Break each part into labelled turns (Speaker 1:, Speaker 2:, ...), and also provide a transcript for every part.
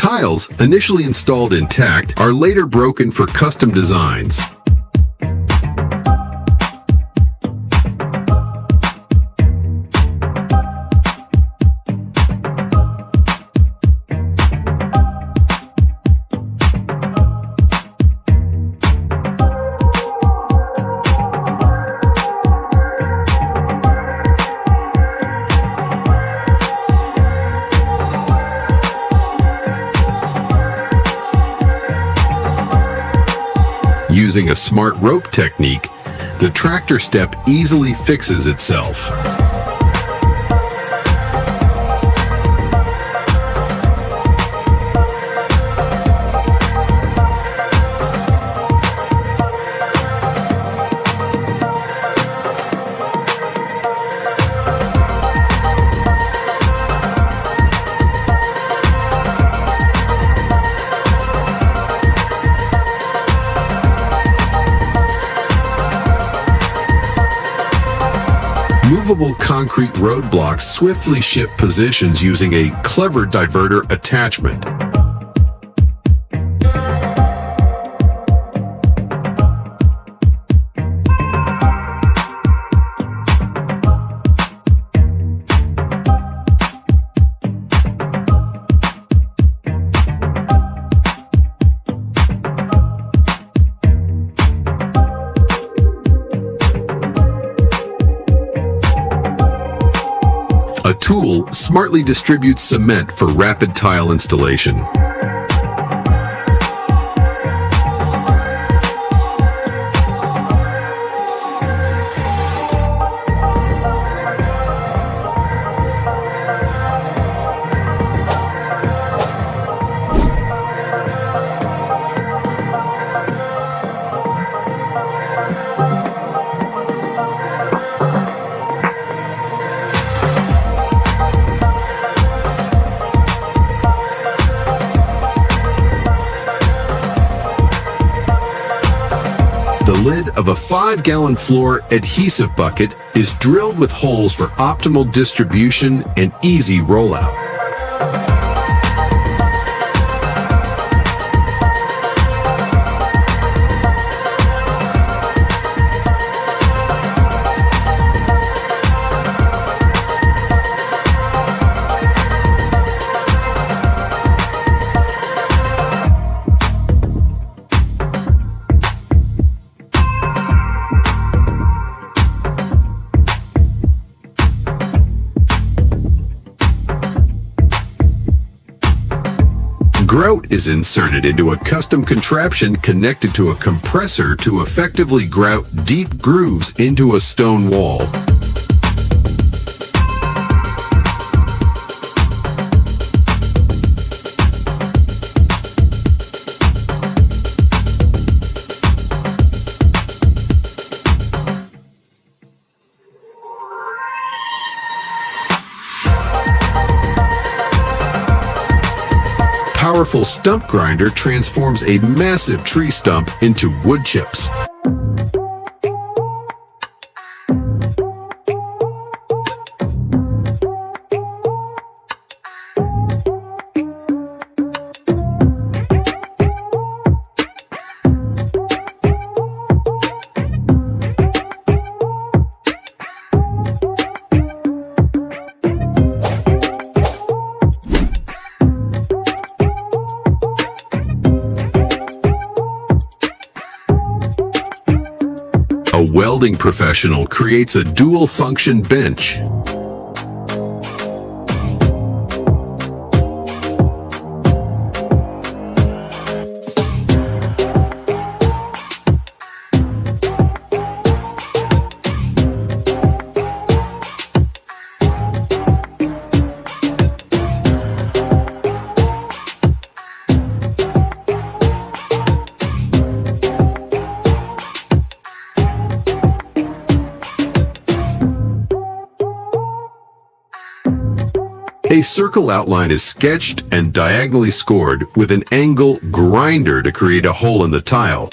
Speaker 1: Tiles, initially installed intact, are later broken for custom designs. Using a smart rope technique, the tractor step easily fixes itself. Movable concrete roadblocks swiftly shift positions using a clever diverter attachment. A tool smartly distributes cement for rapid tile installation. The lid of a 5-gallon floor adhesive bucket is drilled with holes for optimal distribution and easy rollout. Grout is inserted into a custom contraption connected to a compressor to effectively grout deep grooves into a stone wall. Powerful stump grinder transforms a massive tree stump into wood chips. A welding professional creates a dual-function bench. A circle outline is sketched and diagonally scored with an angle grinder to create a hole in the tile.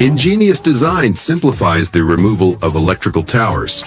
Speaker 1: Ingenious design simplifies the removal of electrical towers.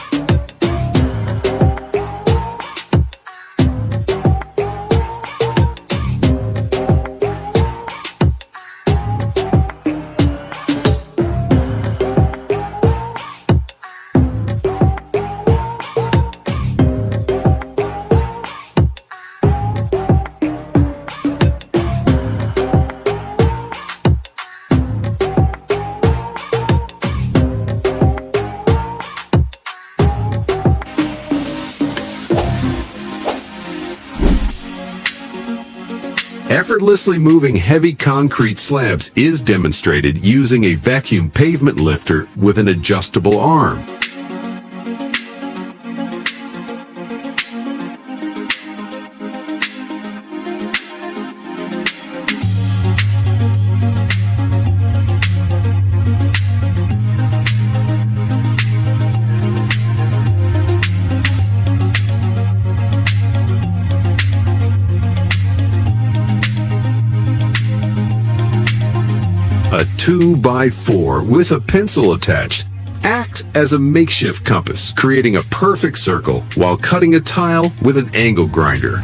Speaker 1: Effortlessly moving heavy concrete slabs is demonstrated using a vacuum pavement lifter with an adjustable arm. A 2x4 with a pencil attached acts as a makeshift compass, creating a perfect circle while cutting a tile with an angle grinder.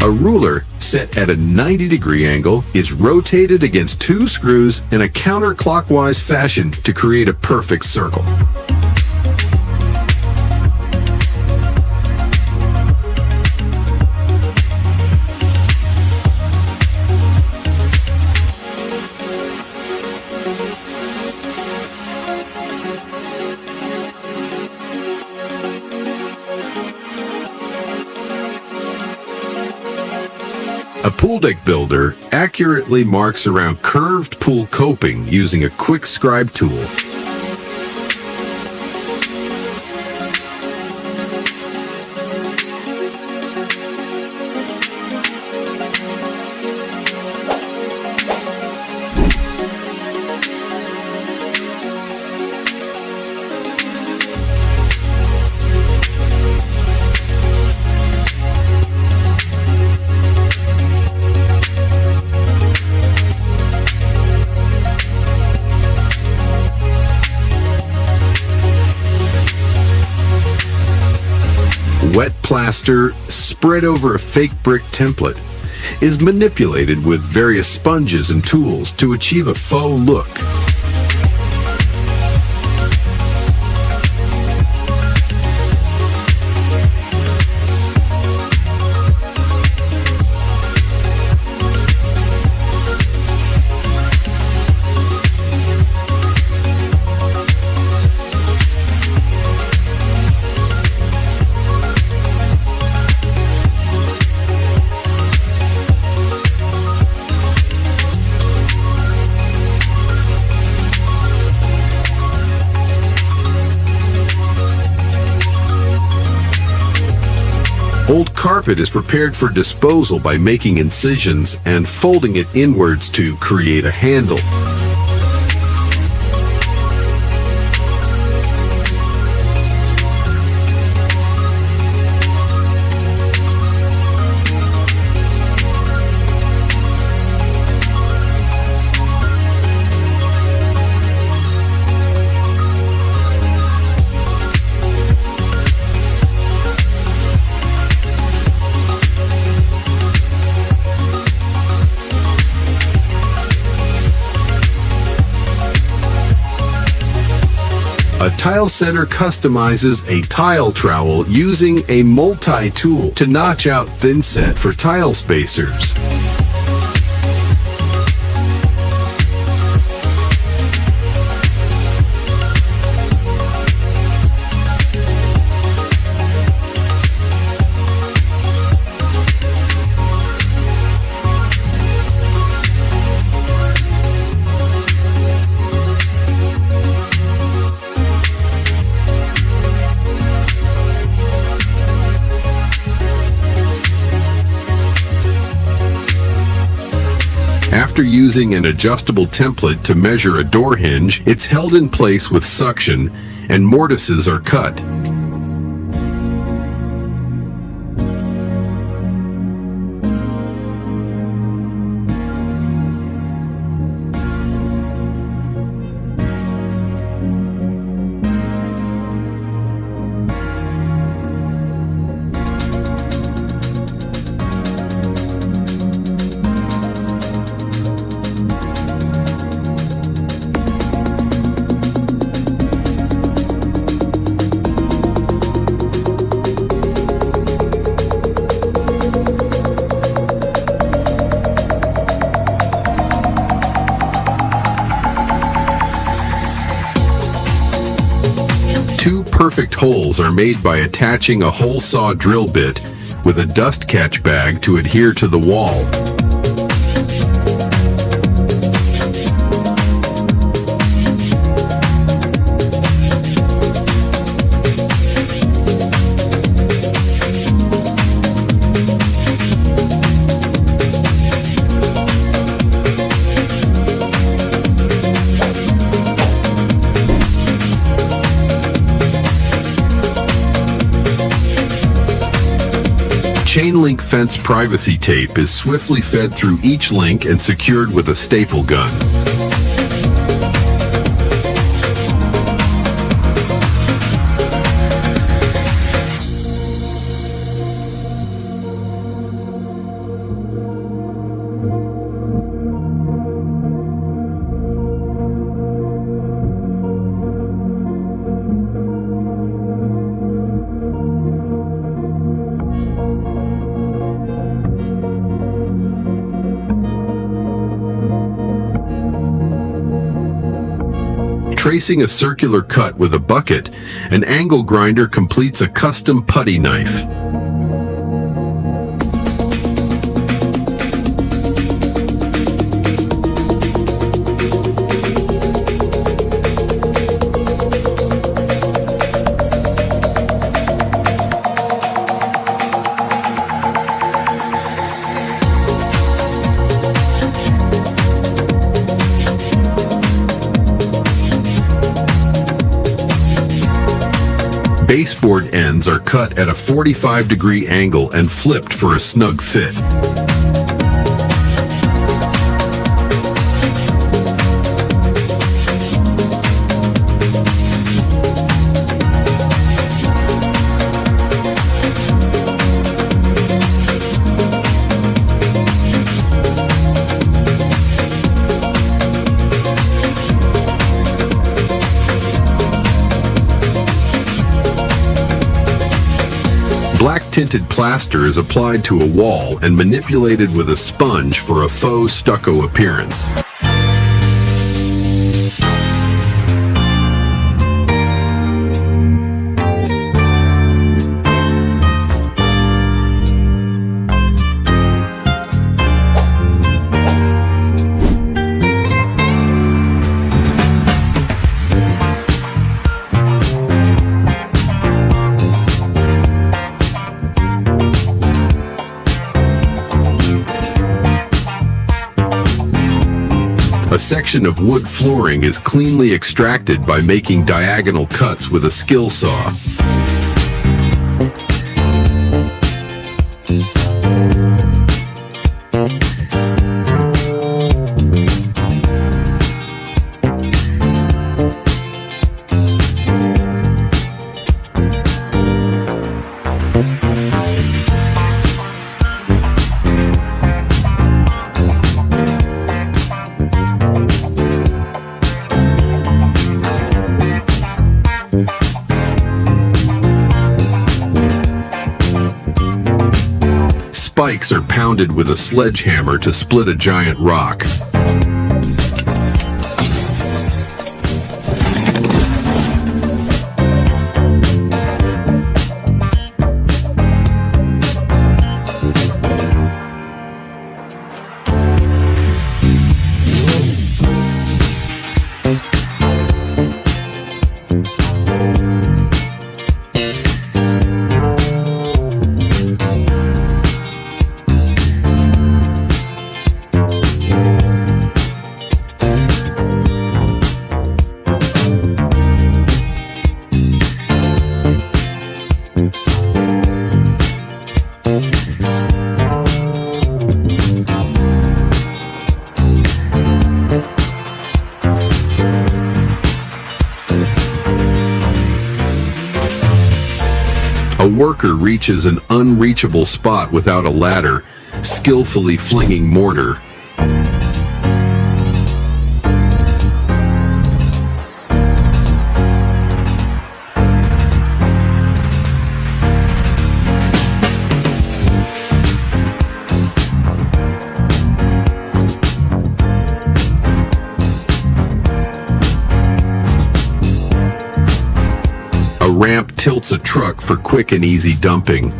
Speaker 1: A ruler set at a 90-degree angle is rotated against two screws in a counterclockwise fashion to create a perfect circle. A pool deck builder accurately marks around curved pool coping using a quick scribe tool. Wet plaster spread over a fake brick template is manipulated with various sponges and tools to achieve a faux look. Old carpet is prepared for disposal by making incisions and folding it inwards to create a handle. A tile setter customizes a tile trowel using a multi-tool to notch out thin set for tile spacers. After using an adjustable template to measure a door hinge, it's held in place with suction and mortises are cut.
Speaker 2: Two perfect holes are made by attaching a hole saw drill bit with a dust catch bag to adhere to the wall. Chain link fence privacy tape is swiftly fed through each link and secured with a staple gun. Tracing a circular cut with a bucket, an angle grinder completes a custom putty knife. Baseboard ends are cut at a 45-degree angle and flipped for a snug fit. Black tinted plaster is applied to a wall and manipulated with a sponge for a faux stucco appearance. A section of wood flooring is cleanly extracted by making diagonal cuts with a skill saw. Spikes are pounded with a sledgehammer to split a giant rock. worker reaches an unreachable spot without a ladder, skillfully flinging mortar. A ramp tilts a truck for quick and easy dumping.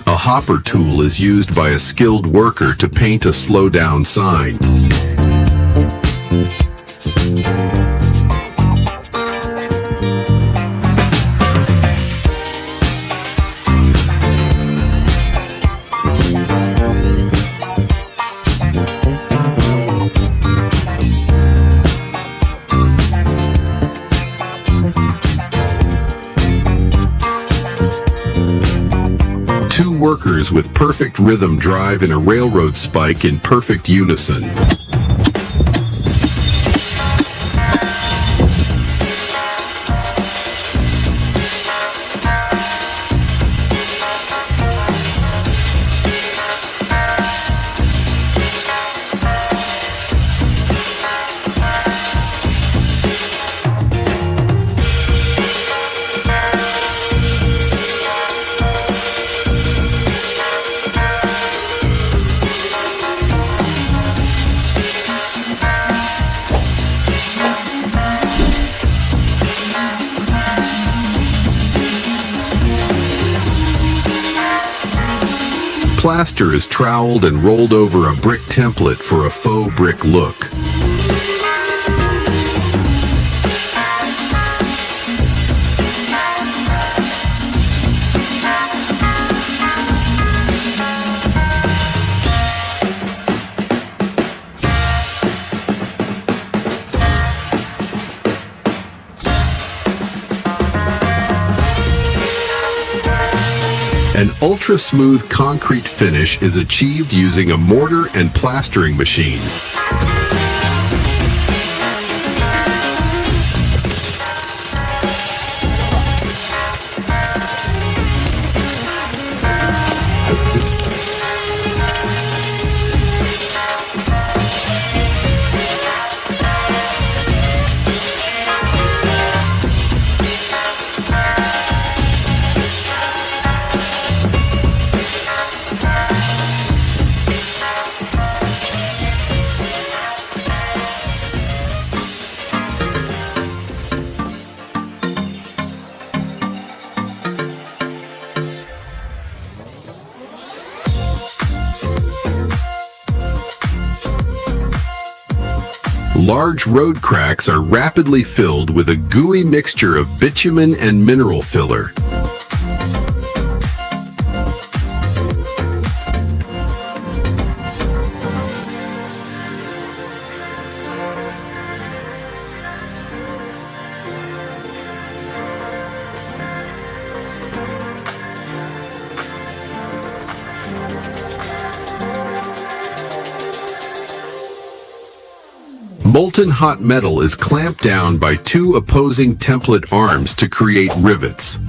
Speaker 2: A hopper tool is used by a skilled worker to paint a slow down sign. Two workers with perfect rhythm drive in a railroad spike in perfect unison. Plaster is troweled and rolled over a brick template for a faux brick look. An ultra-smooth concrete finish is achieved using a mortar and plastering machine. Large road cracks are rapidly filled with a gooey mixture of bitumen and mineral filler. Molten hot metal is clamped down by two opposing template arms to create rivets.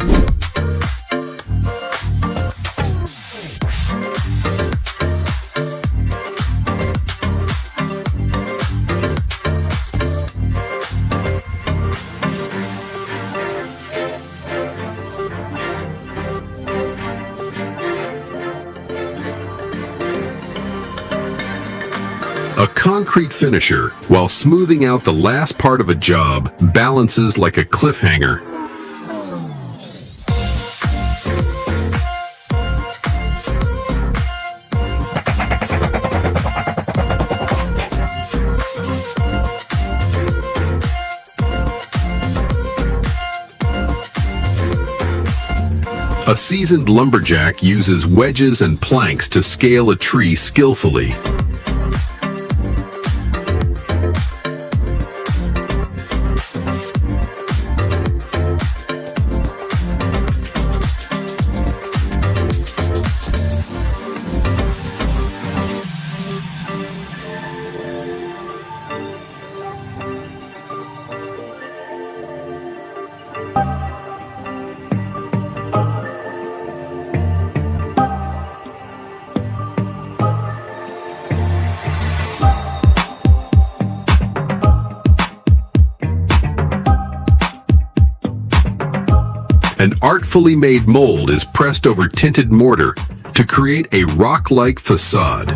Speaker 2: A concrete finisher, while smoothing out the last part of a job, balances like a cliffhanger. A seasoned lumberjack uses wedges and planks to scale a tree skillfully. An artfully made mold is pressed over tinted mortar to create a rock-like facade.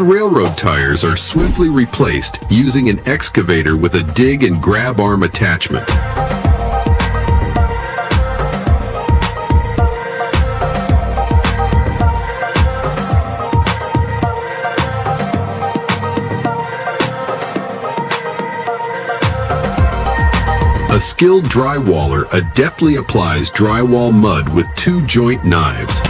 Speaker 2: Railroad tires are swiftly replaced using an excavator with a dig and grab arm attachment. A skilled drywaller adeptly applies drywall mud with 2-joint knives.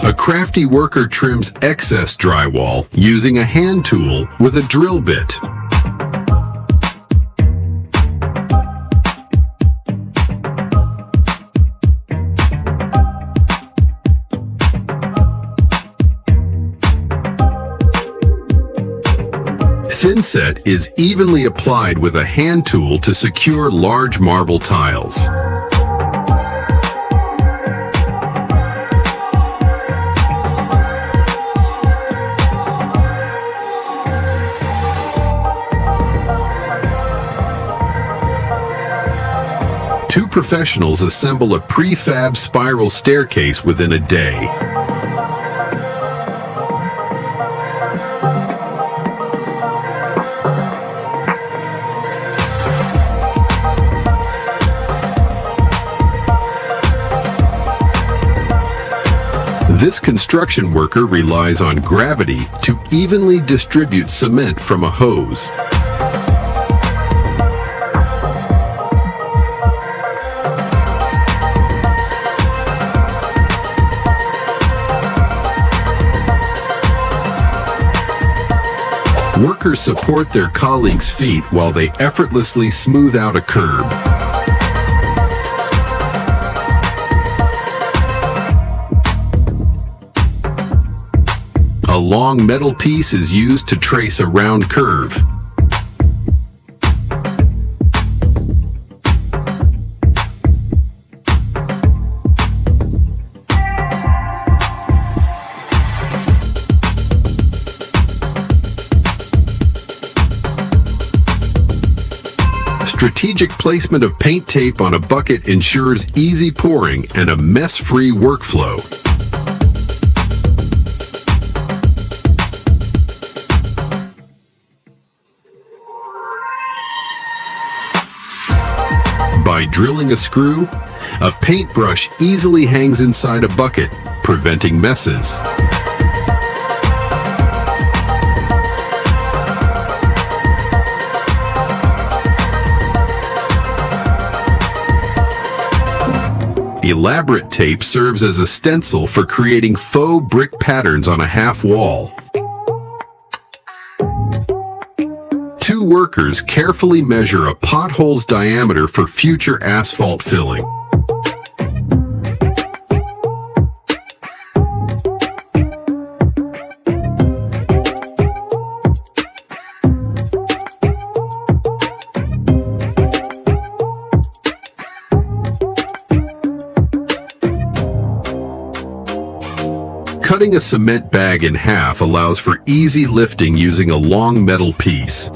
Speaker 2: A crafty worker trims excess drywall using a hand tool with a drill bit. Thinset is evenly applied with a hand tool to secure large marble tiles. Two professionals assemble a prefab spiral staircase within a day. This construction worker relies on gravity to evenly distribute cement from a hose. Workers support their colleagues' feet while they effortlessly smooth out a curb. A long metal piece is used to trace a round curve. Strategic placement of paint tape on a bucket ensures easy pouring and a mess-free workflow. By drilling a screw, a paintbrush easily hangs inside a bucket, preventing messes. Elaborate tape serves as a stencil for creating faux brick patterns on a half wall. Two workers carefully measure a pothole's diameter for future asphalt filling. Cutting a cement bag in half allows for easy lifting using a long metal piece.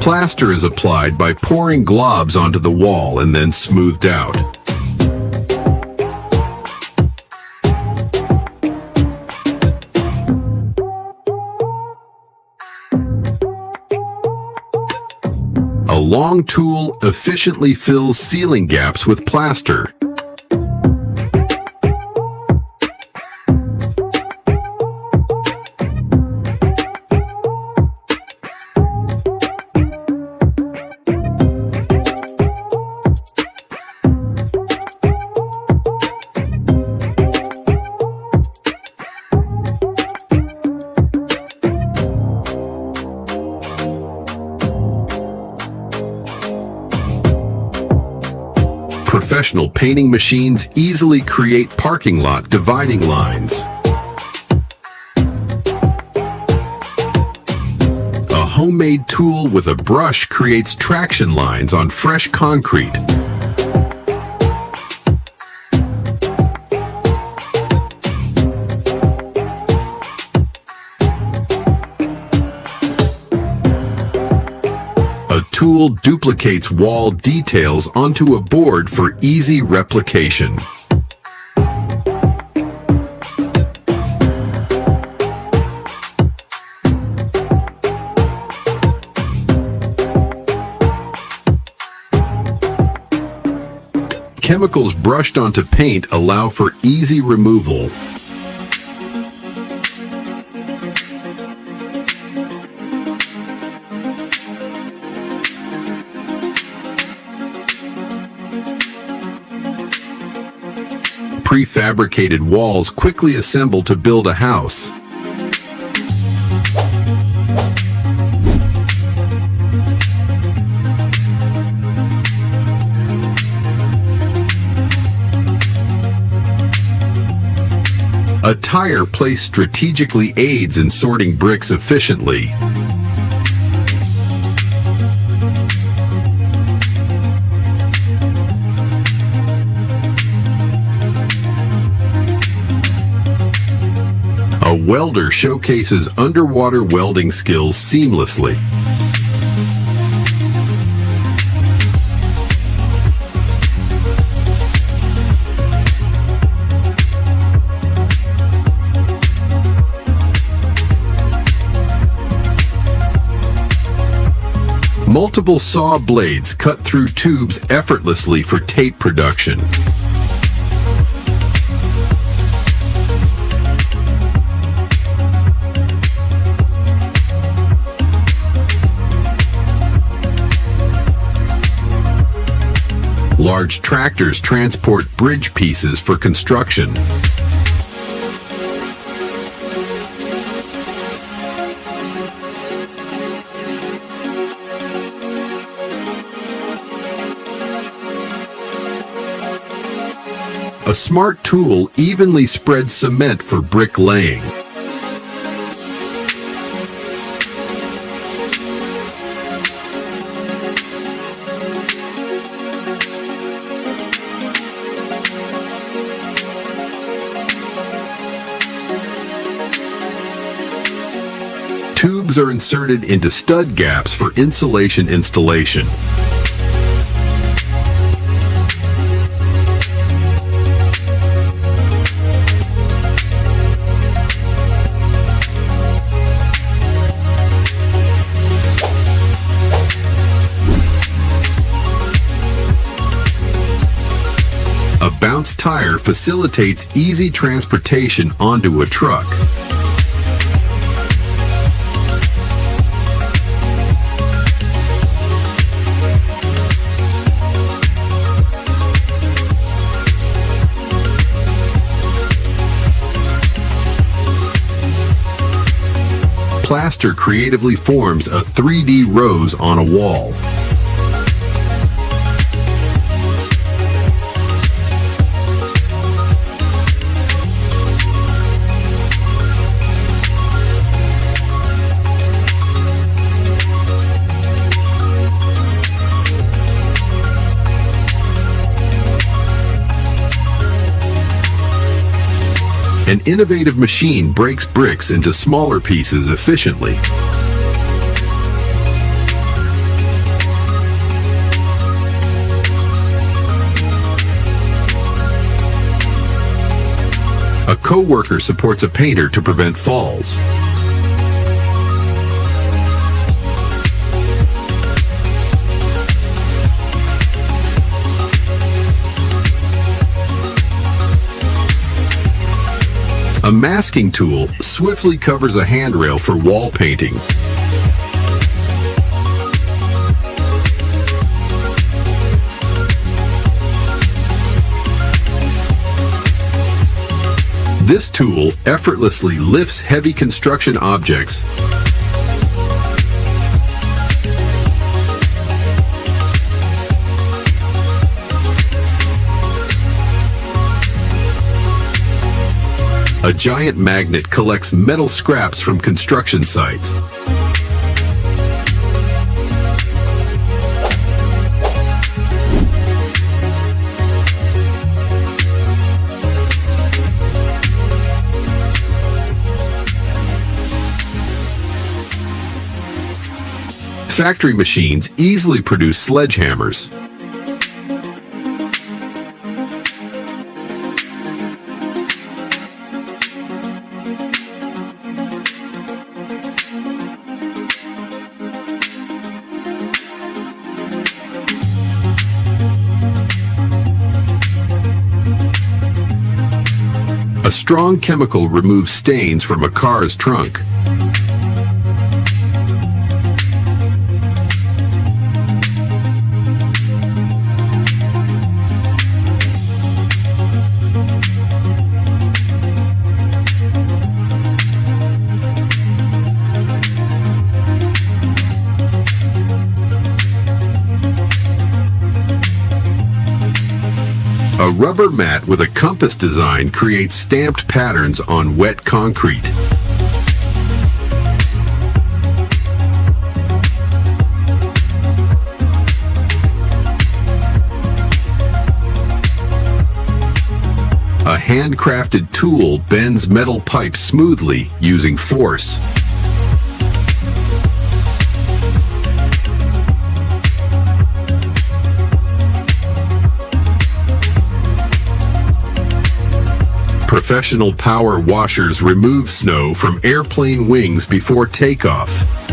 Speaker 2: Plaster is applied by pouring globs onto the wall and then smoothed out. A long tool efficiently fills ceiling gaps with plaster. Professional painting machines easily create parking lot dividing lines. A homemade tool with a brush creates traction lines on fresh concrete. Tool duplicates wall details onto a board for easy replication. Chemicals brushed onto paint allow for easy removal. Prefabricated walls quickly assemble to build a house. A tire placed strategically aids in sorting bricks efficiently. A welder showcases underwater welding skills seamlessly. Multiple saw blades cut through tubes effortlessly for tape production. Large tractors transport bridge pieces for construction. A smart tool evenly spreads cement for brick laying. Tubes are inserted into stud gaps for insulation installation. A bounce tire facilitates easy transportation onto a truck. Plaster creatively forms a 3D rose on a wall. An innovative machine breaks bricks into smaller pieces efficiently. A coworker supports a painter to prevent falls. A masking tool swiftly covers a handrail for wall painting. This tool effortlessly lifts heavy construction objects. A giant magnet collects metal scraps from construction sites. Factory machines easily produce sledgehammers. A strong chemical removes stains from a car's trunk. A rubber mat with a compass design creates stamped patterns on wet concrete. A handcrafted tool bends metal pipes smoothly using force. Professional power washers remove snow from airplane wings before takeoff.